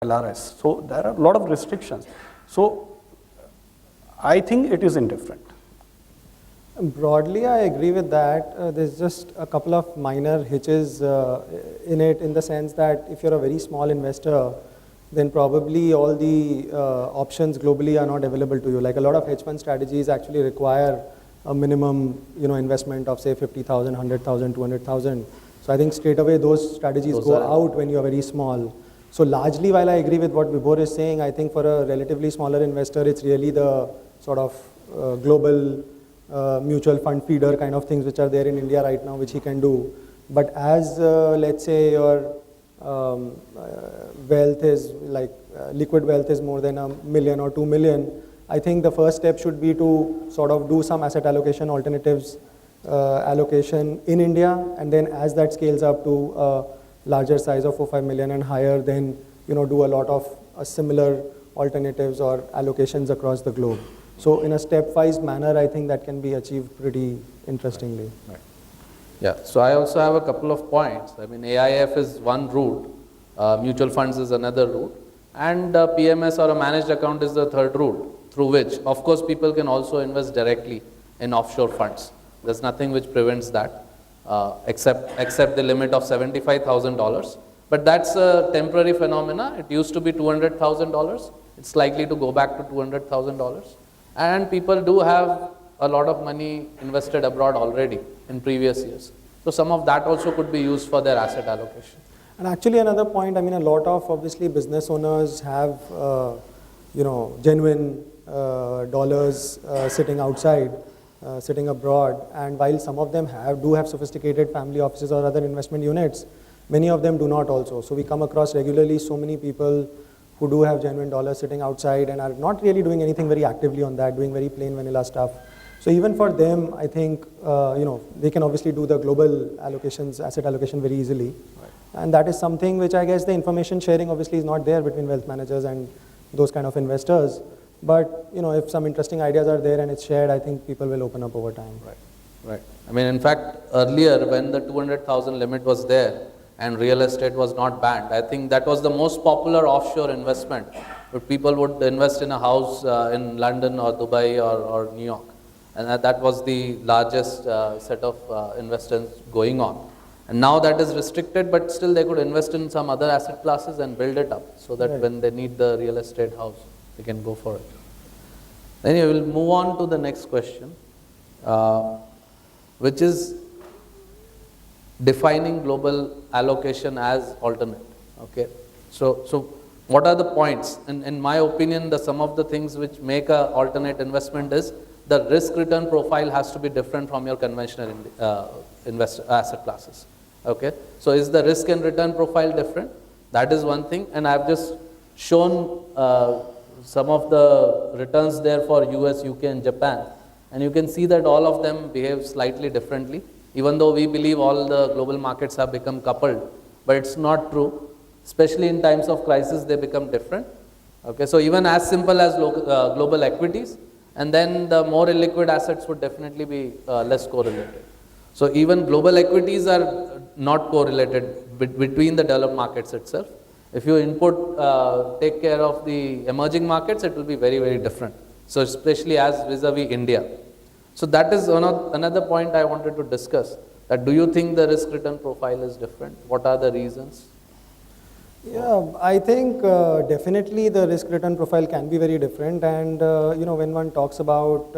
LRS. So there are a lot of restrictions. So I think it is indifferent. Broadly, I agree with that. There's just a couple of minor hitches in it, in the sense that if you're a very small investor, then probably all the options globally are not available to you. Like a lot of hedge fund strategies actually require a minimum, investment of say 50,000, 100,000, 200,000. So I think straight away those strategies go out when you're very small. So largely, while I agree with what Vibhor is saying, I think for a relatively smaller investor, it's really the sort of global mutual fund feeder kind of things which are there in India right now, which he can do. But as let's say your wealth is like liquid wealth is more than $1 million or 2 million, I think the first step should be to sort of do some asset allocation alternatives allocation in India, and then as that scales up to a larger size of 4-5 million and higher, then do a lot of similar alternatives or allocations across the globe. So in a stepwise manner, I think that can be achieved pretty interestingly. Right. Yeah, so I also have a couple of points. I mean, AIF is one route, mutual funds is another route, and PMS or a managed account is the third route, through which, of course, people can also invest directly in offshore funds. There's nothing which prevents that, except the limit of $75,000. But that's a temporary phenomena. It used to be $200,000. It's likely to go back to $200,000. And people do have a lot of money invested abroad already in previous years. So some of that also could be used for their asset allocation. And actually another point, I mean, a lot of obviously business owners have, genuine dollars sitting outside, sitting abroad. And while some of them do have sophisticated family offices or other investment units, many of them do not also. So we come across regularly so many people who do have genuine dollars sitting outside and are not really doing anything very actively on that, doing very plain vanilla stuff. So even for them, I think, they can obviously do the global allocations, asset allocation very easily. Right. And that is something which I guess the information sharing obviously is not there between wealth managers and those kind of investors. But, if some interesting ideas are there and it's shared, I think people will open up over time. Right, right. I mean, in fact, earlier when the 200,000 limit was there, and real estate was not banned, I think that was the most popular offshore investment, where people would invest in a house in London or Dubai or New York. And that was the largest set of investors going on. And now that is restricted, but still they could invest in some other asset classes and build it up, so that when they need the real estate house, they can go for it. Anyway, we'll move on to the next question, which is defining global allocation as alternate. Okay, so what are the points? In my opinion, some of the things which make a alternate investment is the risk return profile has to be different from your conventional asset classes. Okay, so is the risk and return profile different? That is one thing, and I've just shown some of the returns there for US, UK and Japan, and you can see that all of them behave slightly differently. Even though we believe all the global markets have become coupled, but it's not true. Especially in times of crisis, they become different. Okay, so even as simple as global equities, and then the more illiquid assets would definitely be less correlated. So even global equities are not correlated between the developed markets itself. If you take care of the emerging markets, it will be very, very different. So especially as vis-a-vis India. So that is another point I wanted to discuss. That do you think the risk return profile is different? What are the reasons? Yeah, I think definitely the risk return profile can be very different. And when one talks about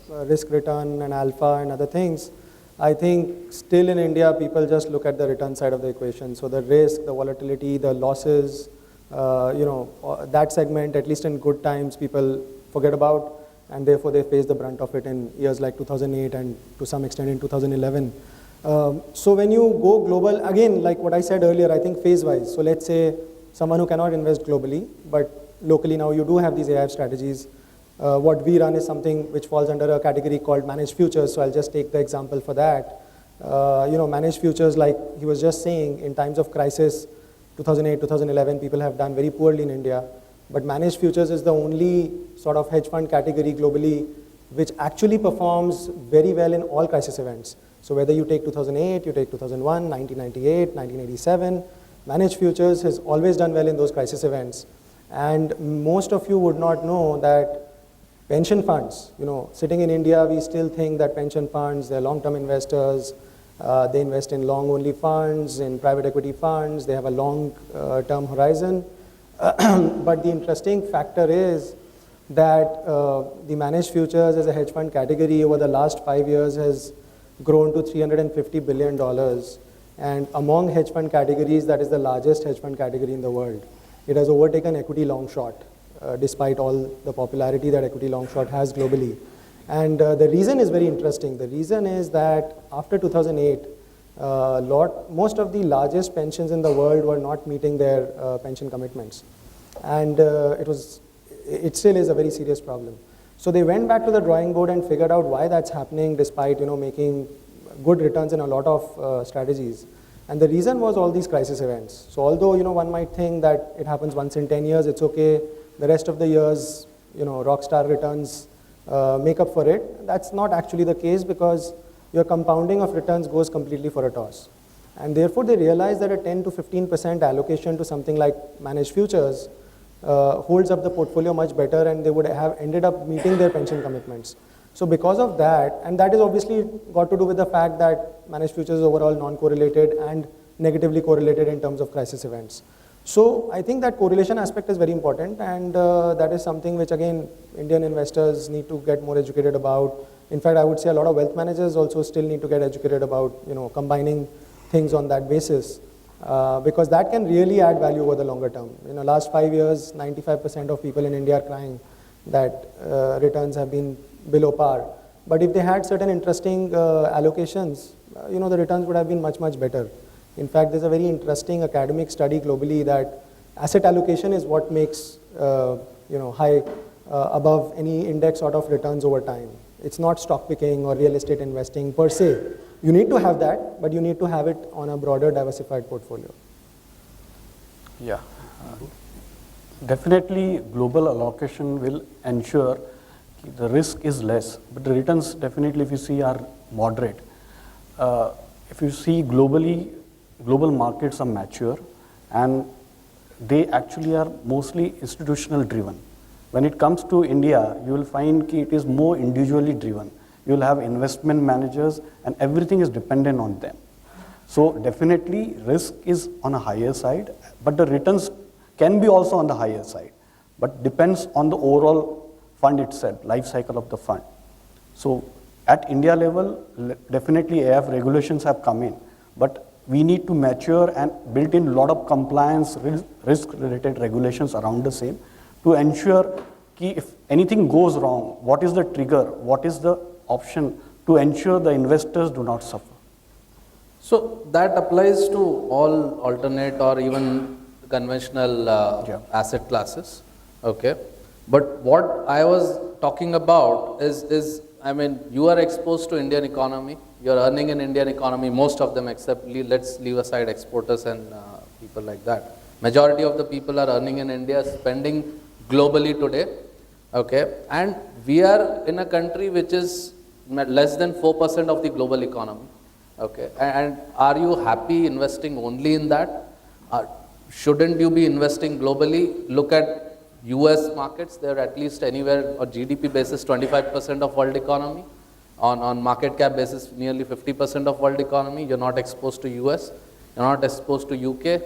risk return and alpha and other things, I think still in India people just look at the return side of the equation. So the risk, the volatility, the losses, that segment, at least in good times, people forget about. And therefore they face the brunt of it in years like 2008 and to some extent in 2011. So when you go global, again, like what I said earlier, I think phase-wise. So let's say someone who cannot invest globally, but locally now you do have these AIF strategies. What we run is something which falls under a category called managed futures. So I'll just take the example for that. Managed futures, like he was just saying, in times of crisis, 2008, 2011, people have done very poorly in India. But managed futures is the only sort of hedge fund category globally which actually performs very well in all crisis events. So whether you take 2008, you take 2001, 1998, 1987, Managed futures has always done well in those crisis events. And most of you would not know that pension funds, sitting in India, we still think that pension funds, they're long-term investors, they invest in long-only funds, in private equity funds, they have a long-term horizon. But the interesting factor is that the managed futures as a hedge fund category over the last 5 years has grown to $350 billion. And among hedge fund categories, that is the largest hedge fund category in the world. It has overtaken equity long short, despite all the popularity that equity long short has globally. And the reason is very interesting. The reason is that after 2008, most of the largest pensions in the world were not meeting their pension commitments. And it still is a very serious problem. So they went back to the drawing board and figured out why that's happening despite making good returns in a lot of strategies. And the reason was all these crisis events. So although one might think that it happens once in 10 years, it's okay. The rest of the years, rock star returns make up for it. That's not actually the case because your compounding of returns goes completely for a toss. And therefore they realized that a 10 to 15% allocation to something like managed futures holds up the portfolio much better, and they would have ended up meeting their pension commitments. So because of that, and that is obviously got to do with the fact that managed futures is overall non-correlated and negatively correlated in terms of crisis events. So I think that correlation aspect is very important, and that is something which again Indian investors need to get more educated about. In fact, I would say a lot of wealth managers also still need to get educated about combining things on that basis, because that can really add value over the longer term. In the last 5 years, 95% of people in India are crying that returns have been below par. But if they had certain interesting allocations, the returns would have been much, much better. In fact, there's a very interesting academic study globally that asset allocation is what makes high above any index sort of returns over time. It's not stock picking or real estate investing per se. You need to have that, but you need to have it on a broader diversified portfolio. Yeah. Definitely global allocation will ensure the risk is less, but the returns definitely, if you see, are moderate. If you see globally, global markets are mature and they actually are mostly institutional driven. When it comes to India, you will find that it is more individually driven. You will have investment managers and everything is dependent on them. So definitely risk is on a higher side, but the returns can be also on the higher side, but depends on the overall fund itself, life cycle of the fund. So at India level, definitely AIF regulations have come in, but we need to mature and build in a lot of compliance risk related regulations around the same to ensure that if anything goes wrong, what is the trigger, what is the option to ensure the investors do not suffer. So that applies to all alternate or even conventional asset classes, okay? But what I was talking about is, I mean, you are exposed to Indian economy, you're earning in Indian economy, most of them except, let's leave aside exporters and people like that. Majority of the people are earning in India, spending globally today, okay? And we are in a country which is less than 4% of the global economy, okay? And are you happy investing only in that? Shouldn't you be investing globally? Look at US markets, they're at least anywhere on GDP basis 25% of world economy. On market cap basis, nearly 50% of world economy. You're not exposed to US, you're not exposed to UK, you're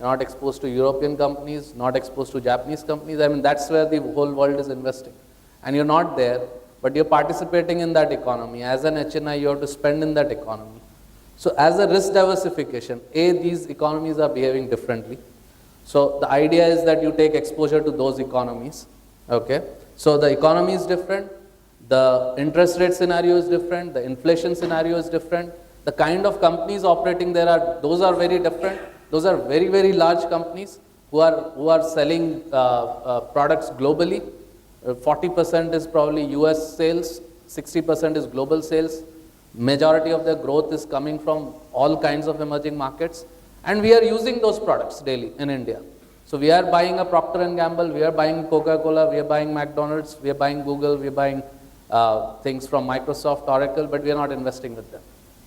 not exposed to European companies, not exposed to Japanese companies. I mean, that's where the whole world is investing. And you're not there, but you're participating in that economy. As an HNI, you have to spend in that economy. So as a risk diversification, these economies are behaving differently. So the idea is that you take exposure to those economies, okay? So the economy is different, the interest rate scenario is different, the inflation scenario is different, the kind of companies operating there those are very different. Those are very, very large companies who are selling products globally. 40% is probably US sales, 60% is global sales. Majority of their growth is coming from all kinds of emerging markets. And we are using those products daily in India. So we are buying a Procter & Gamble, we are buying Coca-Cola, we are buying McDonald's, we are buying Google, we are buying things from Microsoft, Oracle, but we are not investing with them.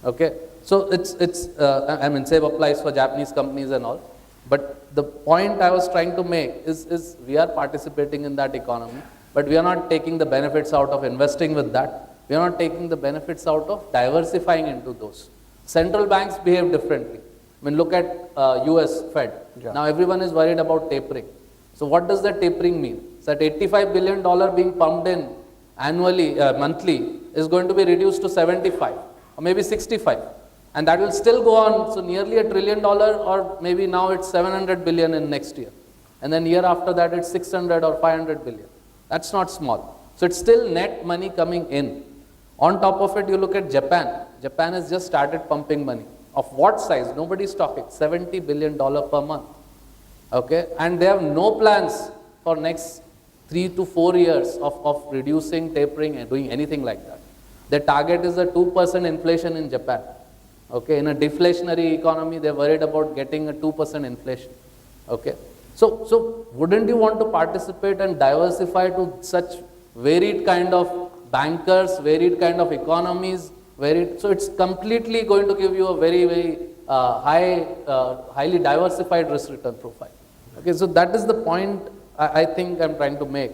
Okay? So it's I mean, same applies for Japanese companies and all. But the point I was trying to make is we are participating in that economy, but we are not taking the benefits out of investing with that. We are not taking the benefits out of diversifying into those. Central banks behave differently. I mean, look at US Fed. Yeah. Now everyone is worried about tapering. So what does that tapering mean? So that $85 billion being pumped in annually, monthly, is going to be reduced to 75 or maybe 65. And that will still go on, so nearly $1 trillion, or maybe now it's 700 billion in next year. And then year after that it's 600 or 500 billion. That's not small. So it's still net money coming in. On top of it, you look at Japan. Japan has just started pumping money. Of what size? Nobody's talking. $70 billion per month. Okay? And they have no plans for next 3 to 4 years of reducing, tapering, and doing anything like that. Their target is a 2% inflation in Japan. Okay, in a deflationary economy, they're worried about getting a 2% inflation. Okay, so wouldn't you want to participate and diversify to such varied kind of bankers, varied kind of economies, so it's completely going to give you a very highly diversified risk return profile. Okay, so that is the point I think I'm trying to make,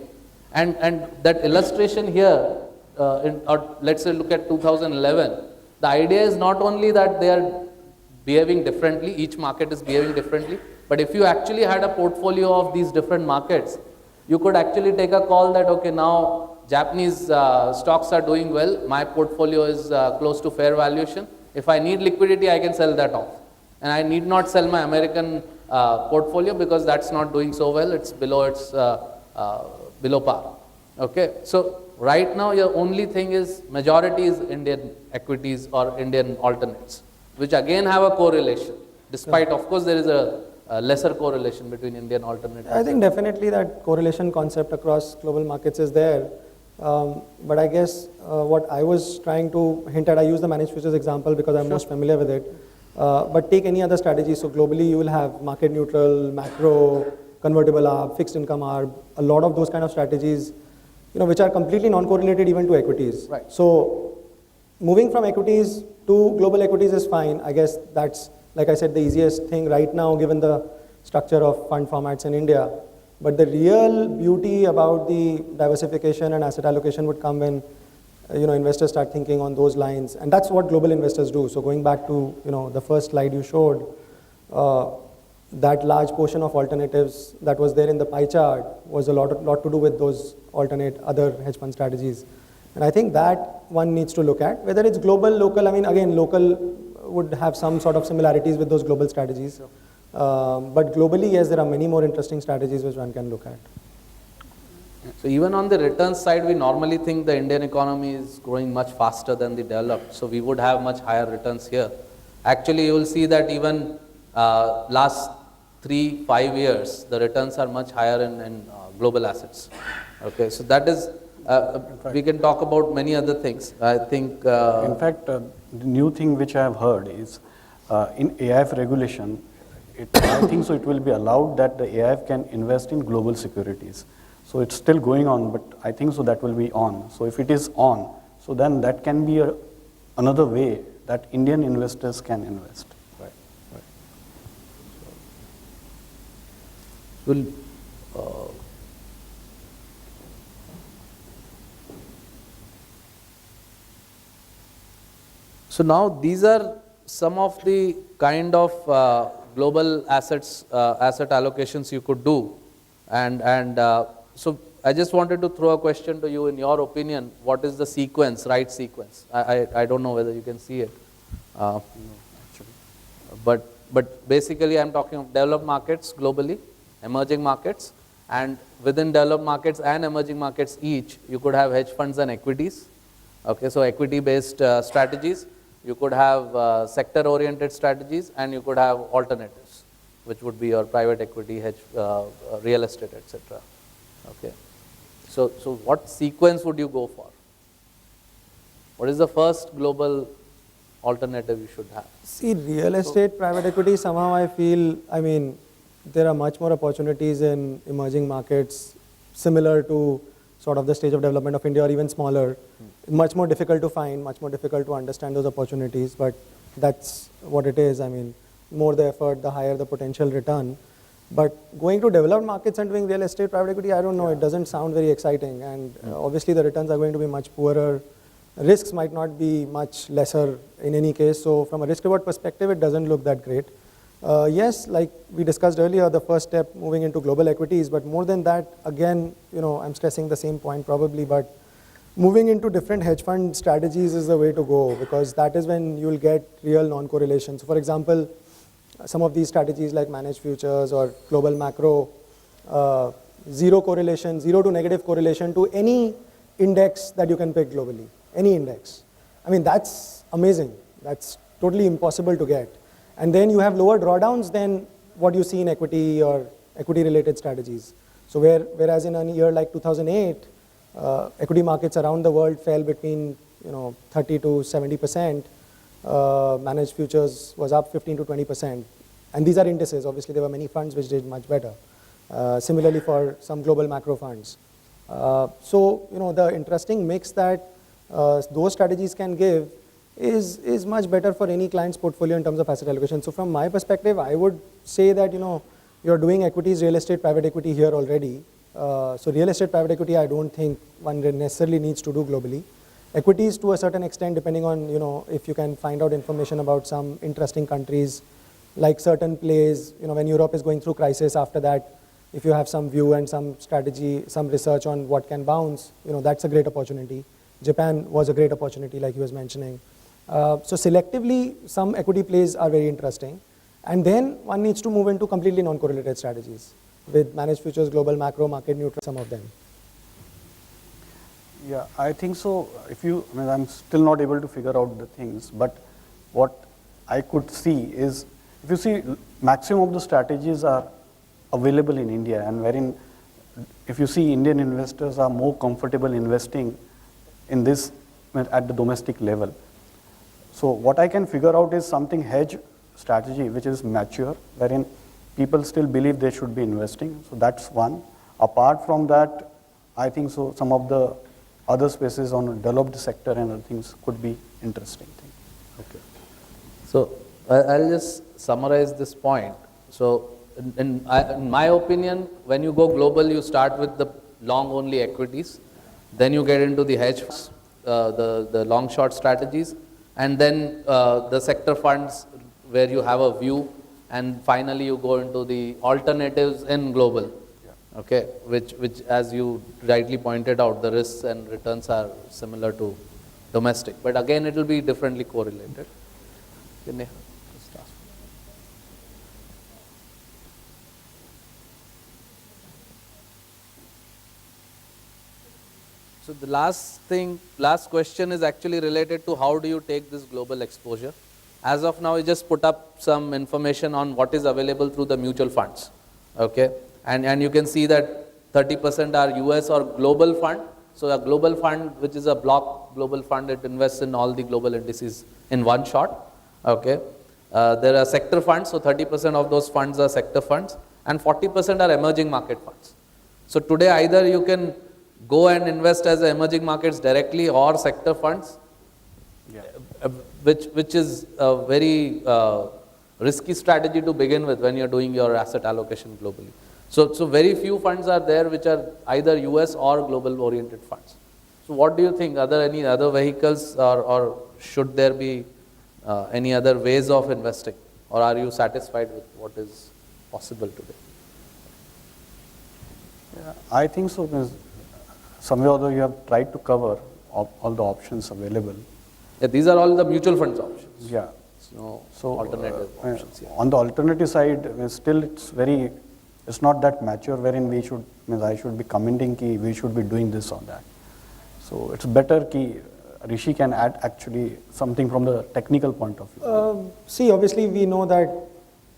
and that illustration here, or let's say look at 2011. The idea is not only that they are behaving differently, each market is behaving differently, but if you actually had a portfolio of these different markets, you could actually take a call that, okay, now Japanese stocks are doing well, my portfolio is close to fair valuation. If I need liquidity, I can sell that off. And I need not sell my American portfolio because that's not doing so well, it's below par. Okay, so right now your only thing is majority is Indian equities or Indian alternates, which again have a correlation, despite of course there is a lesser correlation between Indian alternates. I think definitely that correlation concept across global markets is there. But I guess what I was trying to hint at, I use the managed futures example because I'm most familiar with it. But take any other strategy. So globally you will have market neutral, macro, convertible arb, fixed income arb, a lot of those kind of strategies, which are completely non-correlated even to equities. Right. So moving from equities to global equities is fine. I guess that's, like I said, the easiest thing right now given the structure of fund formats in India. But the real beauty about the diversification and asset allocation would come when investors start thinking on those lines, and that's what global investors do. So going back to the first slide you showed, that large portion of alternatives that was there in the pie chart was a lot to do with those alternate other hedge fund strategies. And I think that one needs to look at, whether it's global, local. I mean, again, local would have some sort of similarities with those global strategies. Sure. But globally, yes, there are many more interesting strategies which one can look at. So even on the returns side, we normally think the Indian economy is growing much faster than the developed, so we would have much higher returns here. Actually, you will see that even last 3-5 years, the returns are much higher in global assets. Okay, so that is, we can talk about many other things. I think... in fact, the new thing which I have heard is in AIF regulation, I think so it will be allowed that the AIF can invest in global securities. So it's still going on, but I think so that will be on. So if it is on, so then that can be another way that Indian investors can invest. Right, right. So now these are some of the kind of global assets, asset allocations you could do, and so I just wanted to throw a question to you. In your opinion, what is the sequence, right sequence? I don't know whether you can see it, no, actually. But basically I'm talking of developed markets globally, emerging markets, and within developed markets and emerging markets each, you could have hedge funds and equities. Okay, so equity based strategies. You could have sector-oriented strategies, and you could have alternatives, which would be your private equity, hedge, real estate, etc. Okay, so what sequence would you go for? What is the first global alternative you should have? See, real estate, private equity, somehow I feel, I mean, there are much more opportunities in emerging markets, similar to sort of the stage of development of India or even smaller. Much more difficult to find, much more difficult to understand those opportunities, but that's what it is. I mean, more the effort, the higher the potential return. But going to developed markets and doing real estate, private equity, I don't know, it doesn't sound very exciting. And obviously the returns are going to be much poorer. Risks might not be much lesser in any case. So from a risk reward perspective, it doesn't look that great. Yes, like we discussed earlier, the first step moving into global equities, but more than that, again, I'm stressing the same point probably, but moving into different hedge fund strategies is the way to go, because that is when you'll get real non-correlation. So for example, some of these strategies like managed futures or global macro, zero correlation, zero to negative correlation to any index that you can pick globally, any index. I mean, that's amazing. That's totally impossible to get. And then you have lower drawdowns than what you see in equity or equity-related strategies. So whereas in a year like 2008, equity markets around the world fell between 30 to 70%. Managed futures was up 15 to 20%. And these are indices. Obviously, there were many funds which did much better. Similarly for some global macro funds. So the interesting mix that those strategies can give is much better for any client's portfolio in terms of asset allocation. So from my perspective, I would say that you're doing equities, real estate, private equity here already. So real estate, private equity, I don't think one necessarily needs to do globally. Equities to a certain extent, depending on if you can find out information about some interesting countries, like certain plays. When Europe is going through crisis, after that, if you have some view and some strategy, some research on what can bounce, that's a great opportunity. Japan was a great opportunity, like he was mentioning. So selectively, some equity plays are very interesting. And then one needs to move into completely non-correlated strategies with managed futures, global macro, market neutral, some of them. Yeah, I think so. I'm still not able to figure out the things, but what I could see is, if you see, maximum of the strategies are available in India, and wherein, if you see, Indian investors are more comfortable investing in this at the domestic level. So what I can figure out is something hedge strategy which is mature, wherein people still believe they should be investing. So that's one. Apart from that, I think so some of the other spaces on a developed sector and other things could be interesting thing. Okay. So I'll just summarize this point. So in my opinion, when you go global, you start with the long only equities, then you get into the hedge funds, the long short strategies, and then the sector funds where you have a view, and finally you go into the alternatives in global. Okay, which as you rightly pointed out, the risks and returns are similar to domestic, but again it will be differently correlated. So the last question is actually related to how do you take this global exposure. As of now, we just put up some information on what is available through the mutual funds. Okay, and you can see that 30% are US or global fund. So a global fund, which is a block global fund, it invests in all the global indices in one shot. Okay, there are sector funds, so 30% of those funds are sector funds, and 40% are emerging market funds. So today either you can go and invest as emerging markets directly or sector funds, which is a very risky strategy to begin with when you're doing your asset allocation globally. So very few funds are there which are either US or global oriented funds. So what do you think? Are there any other vehicles, or should there be any other ways of investing, or are you satisfied with what is possible today? Yeah, I think so. Somewhere or other you have tried to cover all the options available. Yeah, these are all the mutual funds options. Yeah. No So alternative options. Yeah. On the alternative side, still it's not that mature wherein I should be commenting ki we should be doing this or that. So it's better ki Rishi can add actually something from the technical point of view. See, obviously we know that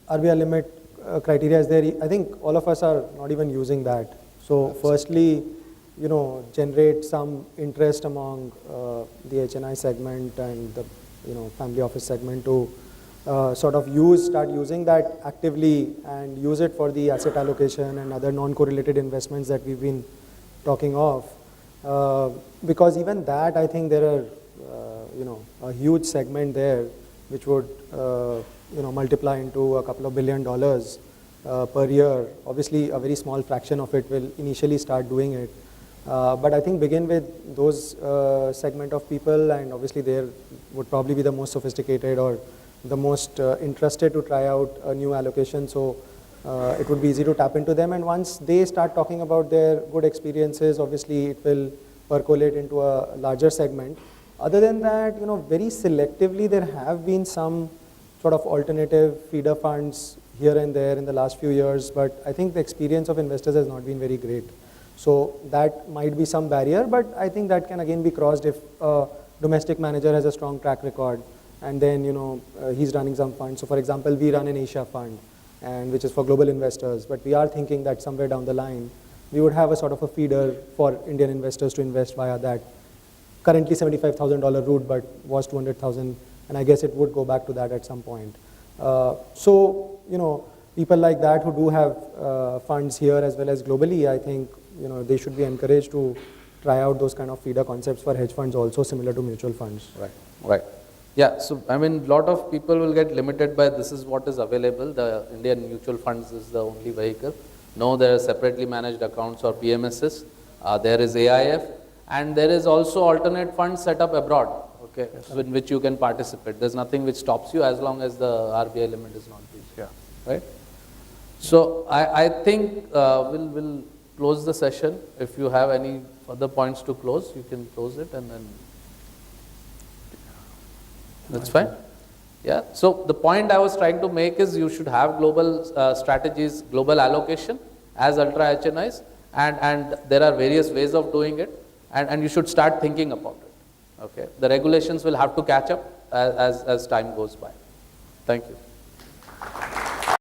RBI limit criteria is there. I think all of us are not even using that. So firstly, generate some interest among the HNI segment and the family office segment to sort of start using that actively and use it for the asset allocation and other non-correlated investments that we've been talking of. Because even that, I think there are a huge segment there which would multiply into a couple of $1 billion per year. Obviously, a very small fraction of it will initially start doing it. But I think begin with those segment of people, and obviously they would probably be the most sophisticated or the most interested to try out a new allocation. So it would be easy to tap into them. And once they start talking about their good experiences, obviously it will percolate into a larger segment. Other than that, very selectively there have been some sort of alternative feeder funds here and there in the last few years, but I think the experience of investors has not been very great. So that might be some barrier, but I think that can again be crossed if a domestic manager has a strong track record and then he's running some funds. So for example, we run an Asia fund, and which is for global investors, but we are thinking that somewhere down the line we would have a sort of a feeder for Indian investors to invest via that currently $75,000 route, but was 200,000, and I guess it would go back to that at some point. So people like that who do have funds here as well as globally, I think they should be encouraged to try out those kind of feeder concepts for hedge funds also, similar to mutual funds. Right. Yeah, so I mean, lot of people will get limited by this is what is available. The Indian mutual funds is the only vehicle. No, there are separately managed accounts or PMSs. There is AIF, and there is also alternate funds set up abroad, okay, in which you can participate. There's nothing which stops you as long as the RBI limit is not reached. Yeah. Right. So I think we'll close the session. If you have any further points to close, you can close it, and then that's fine. Yeah. So the point I was trying to make is you should have global strategies, global allocation as ultra HNIs, and there are various ways of doing it, and you should start thinking about it. Okay. The regulations will have to catch up as time goes by. Thank you.